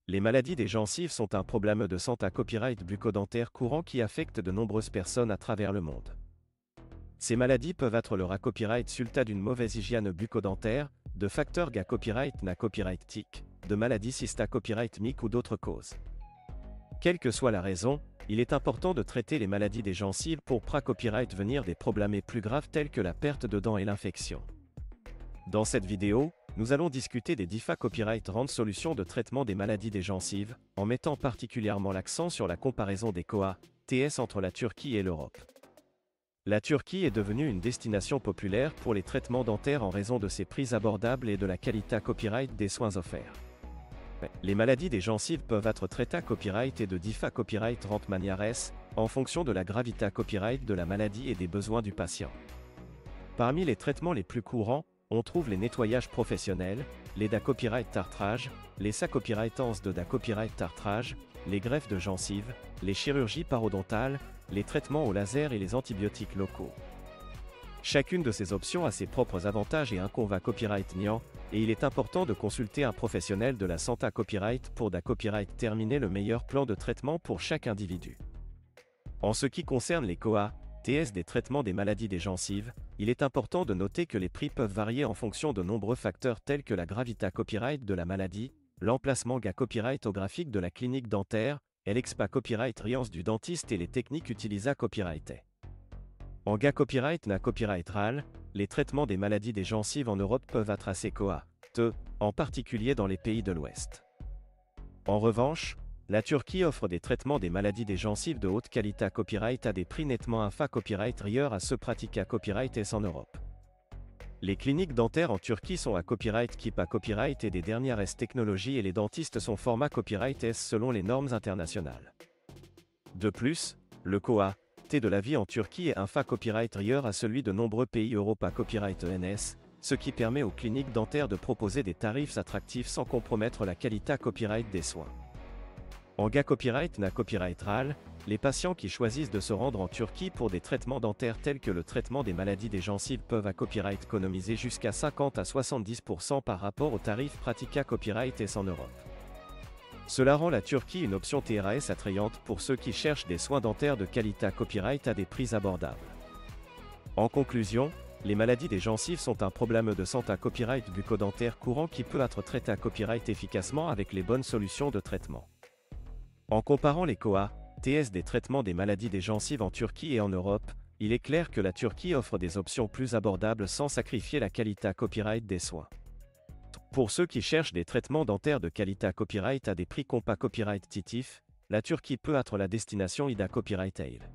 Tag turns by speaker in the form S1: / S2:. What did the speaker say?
S1: Les maladies des gencives sont un problème de santé à copyright bucco-dentaire courant qui affecte de nombreuses personnes à travers le monde. Ces maladies peuvent être le copyright résultat d'une mauvaise hygiène bucco-dentaire, de facteurs copyright na copyright tic, de maladies cysta copyright mic ou d'autres causes. Quelle que soit la raison, il est important de traiter les maladies des gencives pour copyright venir des problèmes plus graves tels que la perte de dents et l'infection. Dans cette vidéo, nous allons discuter des DIFA Copyright Rand solutions de traitement des maladies des gencives, en mettant particulièrement l'accent sur la comparaison des COA, TS entre la Turquie et l'Europe. La Turquie est devenue une destination populaire pour les traitements dentaires en raison de ses prix abordables et de la qualité copyright des soins offerts. Les maladies des gencives peuvent être traitées copyright et de DIFA Copyright Rand manières en fonction de la gravité copyright de la maladie et des besoins du patient. Parmi les traitements les plus courants, on trouve les nettoyages professionnels, les copyright tartrage, les copyright de copyright tartrage, les greffes de gencives, les chirurgies parodontales, les traitements au laser et les antibiotiques locaux. Chacune de ces options a ses propres avantages et inconvénients copyright niant, et il est important de consulter un professionnel de la santé copyright pour copyright terminer le meilleur plan de traitement pour chaque individu. En ce qui concerne les COA, TS des traitements des maladies des gencives, il est important de noter que les prix peuvent varier en fonction de nombreux facteurs tels que la gravité copyright de la maladie, l'emplacement copyright graphique de la clinique dentaire, et l'expa copyright riance du dentiste et les techniques utilisées copyright. En copyright na copyright RAL, les traitements des maladies des gencives en Europe peuvent être assez COA, en particulier dans les pays de l'Ouest. En revanche, la Turquie offre des traitements des maladies des gencives de haute qualité à copyright à des prix nettement copyright rieurs à ceux pratiqués à copyright S en Europe. Les cliniques dentaires en Turquie sont à copyright KIP à copyright et des dernières S technologies et les dentistes sont format copyright S selon les normes internationales. De plus, le COA, T de la vie en Turquie est copyright rieur à celui de nombreux pays Europe à copyright ENS, ce qui permet aux cliniques dentaires de proposer des tarifs attractifs sans compromettre la qualité copyright des soins. En copyright na copyright RAL, les patients qui choisissent de se rendre en Turquie pour des traitements dentaires tels que le traitement des maladies des gencives peuvent à copyright économiser jusqu'à 50 à 70% par rapport aux tarifs pratiqués à copyright S en Europe. Cela rend la Turquie une option TRAS attrayante pour ceux qui cherchent des soins dentaires de qualité à copyright à des prix abordables. En conclusion, les maladies des gencives sont un problème de santé à copyright bucco-dentaire courant qui peut être traité à copyright efficacement avec les bonnes solutions de traitement. En comparant les COA, TS des traitements des maladies des gencives en Turquie et en Europe, il est clair que la Turquie offre des options plus abordables sans sacrifier la qualité copyright des soins. Pour ceux qui cherchent des traitements dentaires de qualité copyright à des prix copyright titifs, la Turquie peut être la destination IDA Copyright Ale.